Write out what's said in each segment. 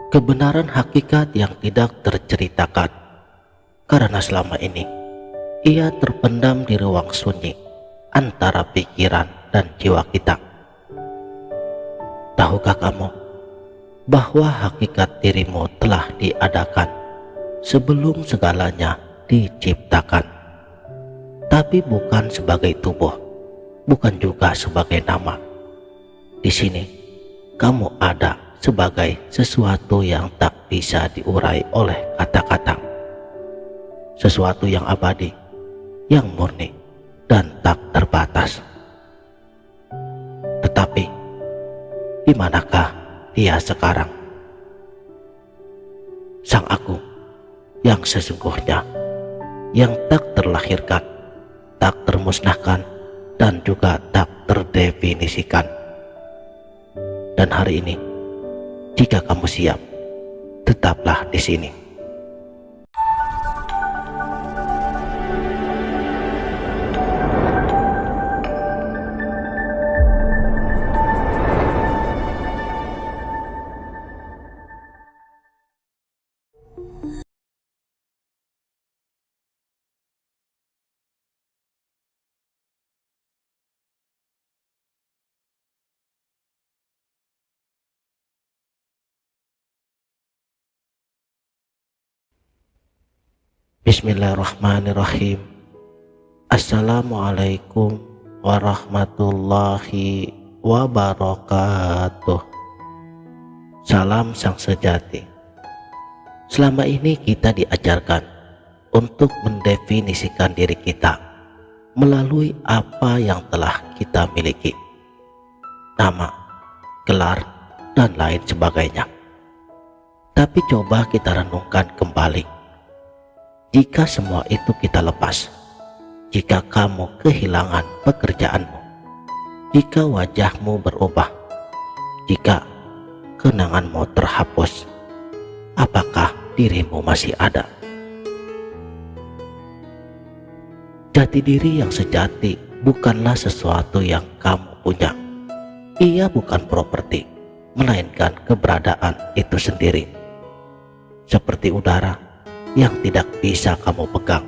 Kebenaran hakikat yang tidak terceritakan, karena selama ini ia terpendam di ruang sunyi antara pikiran dan jiwa kita. Tahukah kamu bahwa hakikat dirimu telah diadakan sebelum segalanya diciptakan, tapi bukan sebagai tubuh, bukan juga sebagai nama. Di sini kamu ada sebagai sesuatu yang tak bisa diurai oleh kata-kata, sesuatu yang abadi, yang murni dan tak terbatas. Tetapi di manakah dia sekarang? Sang Aku yang sesungguhnya, yang tak terlahirkan, tak termusnahkan, dan juga tak terdefinisikan. Dan hari ini, jika kamu siap, tetaplah di sini. Bismillahirrahmanirrahim. Assalamualaikum warahmatullahi wabarakatuh. Salam sang sejati. Selama ini kita diajarkan untuk mendefinisikan diri kita melalui apa yang telah kita miliki, nama, gelar, dan lain sebagainya. Tapi coba kita renungkan kembali. Jika semua itu kita lepas, jika kamu kehilangan pekerjaanmu, jika wajahmu berubah, jika kenanganmu terhapus, apakah dirimu masih ada? Jati diri yang sejati bukanlah sesuatu yang kamu punya. Ia bukan properti, melainkan keberadaan itu sendiri. Seperti udara yang tidak bisa kamu pegang,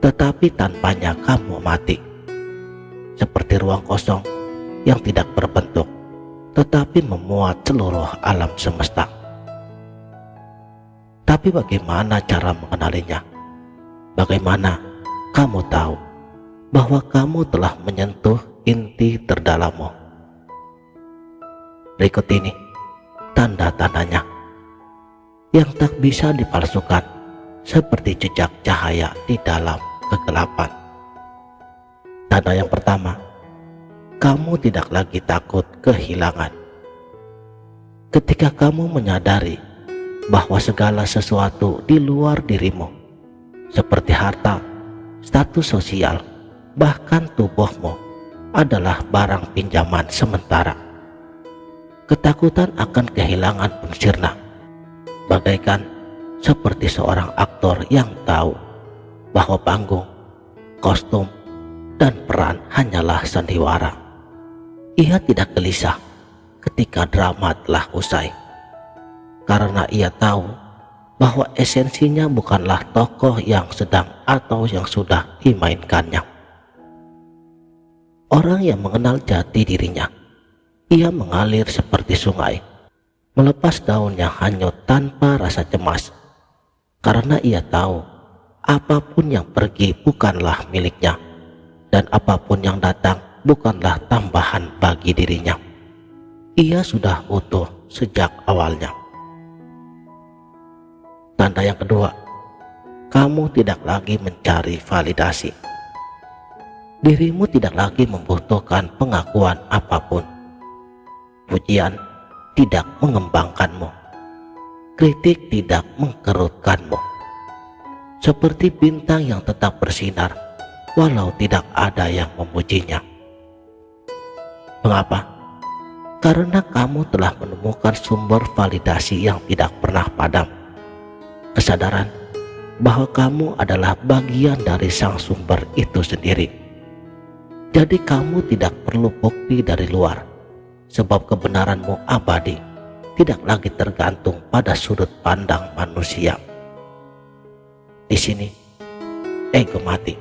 tetapi tanpanya kamu mati. Seperti ruang kosong yang tidak berbentuk, tetapi memuat seluruh alam semesta. Tapi bagaimana cara mengenalinya? Bagaimana kamu tahu bahwa kamu telah menyentuh inti terdalammu? Berikut ini tanda-tandanya yang tak bisa dipalsukan, seperti jejak cahaya di dalam kegelapan. Tanda yang pertama, kamu tidak lagi takut kehilangan. Ketika kamu menyadari bahwa segala sesuatu di luar dirimu, seperti harta, status sosial, bahkan tubuhmu, adalah barang pinjaman sementara. Ketakutan akan kehilangan pun sirna, bagaikan seperti seorang aktor yang tahu bahwa panggung, kostum, dan peran hanyalah sandiwara. Ia tidak gelisah ketika drama telah usai, karena ia tahu bahwa esensinya bukanlah tokoh yang sedang atau yang sudah dimainkannya. Orang yang mengenal jati dirinya, ia mengalir seperti sungai, melepas daun yang hanyut tanpa rasa cemas, karena ia tahu apapun yang pergi bukanlah miliknya, dan apapun yang datang bukanlah tambahan bagi dirinya. Ia sudah utuh sejak awalnya. Tanda yang kedua, kamu tidak lagi mencari validasi. Dirimu tidak lagi membutuhkan pengakuan apapun. Pujian tidak mengembangkanmu, kritik tidak mengkerutkanmu. Seperti bintang yang tetap bersinar walau tidak ada yang memujinya. Mengapa? Karena kamu telah menemukan sumber validasi yang tidak pernah padam. Kesadaran bahwa kamu adalah bagian dari sang sumber itu sendiri. Jadi kamu tidak perlu bukti dari luar, sebab kebenaranmu abadi, tidak lagi tergantung pada sudut pandang manusia. Di sini, ego mati.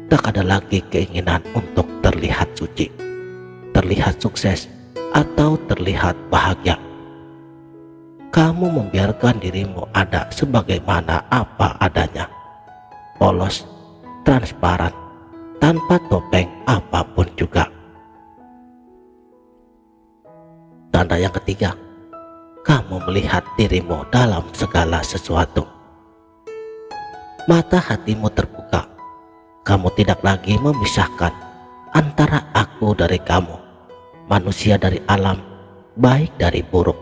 Tak ada lagi keinginan untuk terlihat suci, terlihat sukses, atau terlihat bahagia. Kamu membiarkan dirimu ada sebagaimana apa adanya, polos, transparan, tanpa topeng apapun juga. Tanda yang ketiga, kamu melihat dirimu dalam segala sesuatu. Mata hatimu terbuka. Kamu tidak lagi memisahkan antara aku dari kamu, manusia dari alam, baik dari buruk.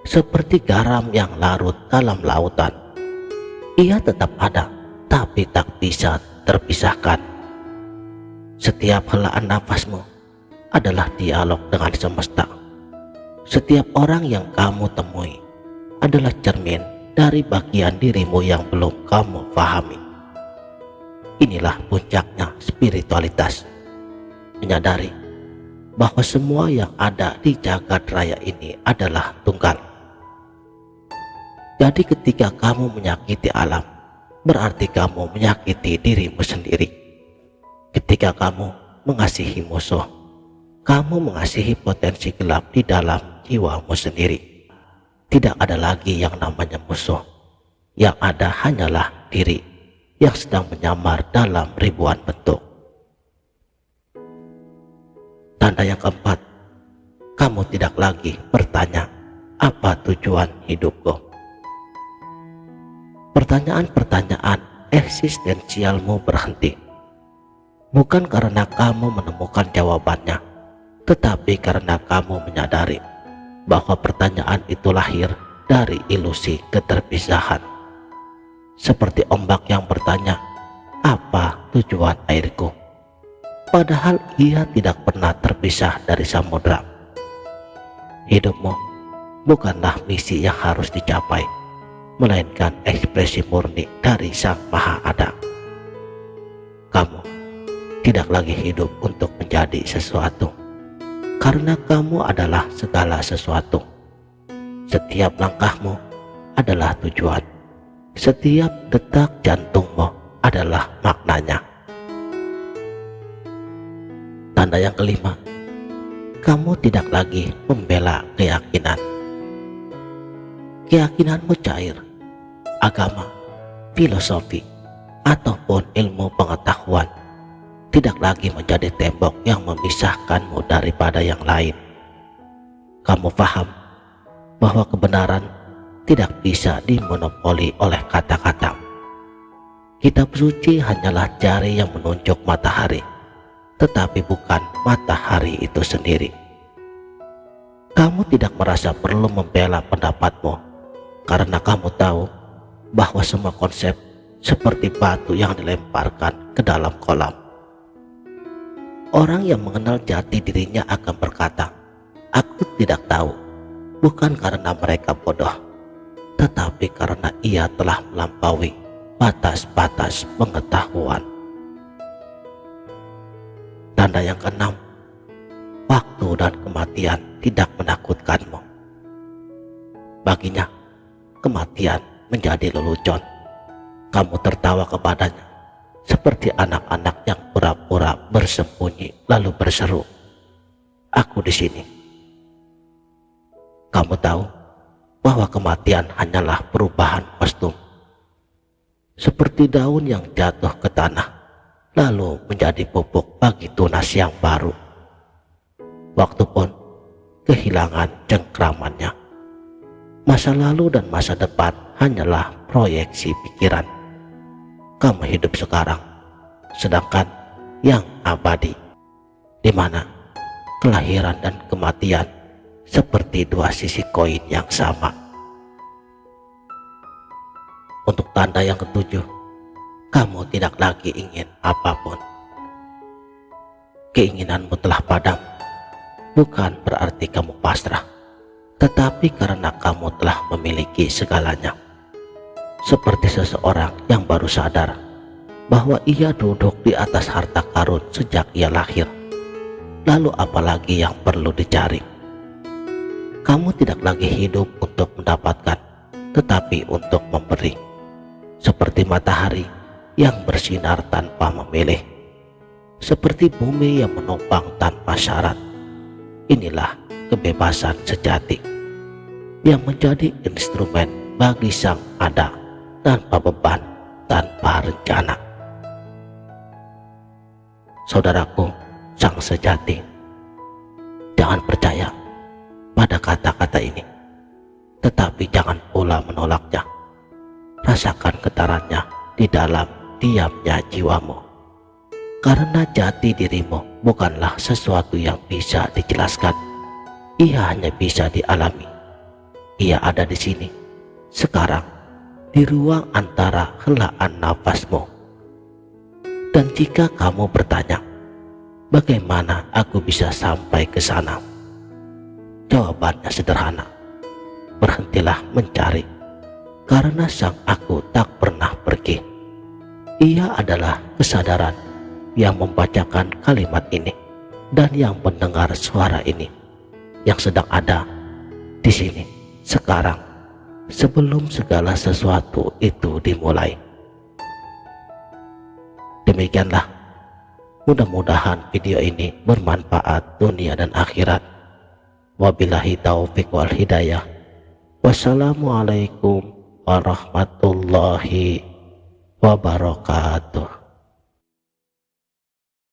Seperti garam yang larut dalam lautan, ia tetap ada, tapi tak bisa terpisahkan. Setiap helaan nafasmu adalah dialog dengan semesta. Setiap orang yang kamu temui adalah cermin dari bagian dirimu yang belum kamu pahami. Inilah puncaknya spiritualitas, menyadari bahwa semua yang ada di jagat raya ini adalah tunggal. Jadi ketika kamu menyakiti alam, berarti kamu menyakiti dirimu sendiri. Ketika kamu mengasihi musuh, kamu mengasihi potensi gelap di dalam jiwamu sendiri. Tidak ada lagi yang namanya musuh. Yang ada hanyalah diri yang sedang menyamar dalam ribuan bentuk. Tanda yang keempat, kamu tidak lagi bertanya, apa tujuan hidupku? Pertanyaan-pertanyaan eksistensialmu berhenti. Bukan karena kamu menemukan jawabannya, tetapi karena kamu menyadari bahwa pertanyaan itu lahir dari ilusi keterpisahan. Seperti ombak yang bertanya, apa tujuan airku? Padahal ia tidak pernah terpisah dari samudra. Hidupmu bukanlah misi yang harus dicapai, melainkan ekspresi murni dari Sang Maha Ada. Kamu tidak lagi hidup untuk menjadi sesuatu, karena kamu adalah segala sesuatu. Setiap langkahmu adalah tujuan. Setiap detak jantungmu adalah maknanya. Tanda yang kelima, kamu tidak lagi membela keyakinan. Keyakinanmu cair. Agama, filosofi, ataupun ilmu pengetahuan tidak lagi menjadi tembok yang memisahkanmu daripada yang lain. Kamu paham bahwa kebenaran tidak bisa dimonopoli oleh kata-kata. Kitab suci hanyalah jari yang menunjuk matahari, tetapi bukan matahari itu sendiri. Kamu tidak merasa perlu membela pendapatmu, karena kamu tahu bahwa semua konsep seperti batu yang dilemparkan ke dalam kolam. Orang yang mengenal jati dirinya akan berkata, aku tidak tahu, bukan karena mereka bodoh, tetapi karena ia telah melampaui batas-batas pengetahuan. Tanda yang keenam, waktu dan kematian tidak menakutkanmu. Baginya, kematian menjadi lelucon. Kamu tertawa kepadanya seperti anak-anak yang pura-pura bersembunyi lalu berseru, aku di sini. Kamu tahu bahwa kematian hanyalah perubahan kostum, seperti daun yang jatuh ke tanah lalu menjadi pupuk bagi tunas yang baru. Waktu pun kehilangan cengkramannya. Masa lalu dan masa depan hanyalah proyeksi pikiran. Kamu hidup sekarang, sedangkan yang abadi, di mana kelahiran dan kematian seperti dua sisi koin yang sama. Untuk tanda yang ketujuh, kamu tidak lagi ingin apapun. Keinginanmu telah padam, bukan berarti kamu pasrah, tetapi karena kamu telah memiliki segalanya. Seperti seseorang yang baru sadar bahwa ia duduk di atas harta karun sejak ia lahir. Lalu apalagi yang perlu dicari? Kamu tidak lagi hidup untuk mendapatkan, tetapi untuk memberi. Seperti matahari yang bersinar tanpa memilih, seperti bumi yang menopang tanpa syarat. Inilah kebebasan sejati yang menjadi instrumen bagi sang ada, tanpa beban, tanpa rencana. Saudaraku, sang sejati, jangan percaya pada kata-kata ini, tetapi jangan pula menolaknya. Rasakan getarannya di dalam diamnya jiwamu, karena jati dirimu bukanlah sesuatu yang bisa dijelaskan. Ia hanya bisa dialami. Ia ada di sini, sekarang, di ruang antara helaan nafasmu. Dan jika kamu bertanya, bagaimana aku bisa sampai ke sana? Jawabannya sederhana. Berhentilah mencari, karena sang aku tak pernah pergi. Ia adalah kesadaran yang membacakan kalimat ini dan yang mendengar suara ini, yang sedang ada di sini sekarang, sebelum segala sesuatu itu dimulai. Demikianlah, mudah-mudahan video ini bermanfaat dunia dan akhirat. Wabillahi taufiq wal hidayah. Wassalamualaikum warahmatullahi wabarakatuh.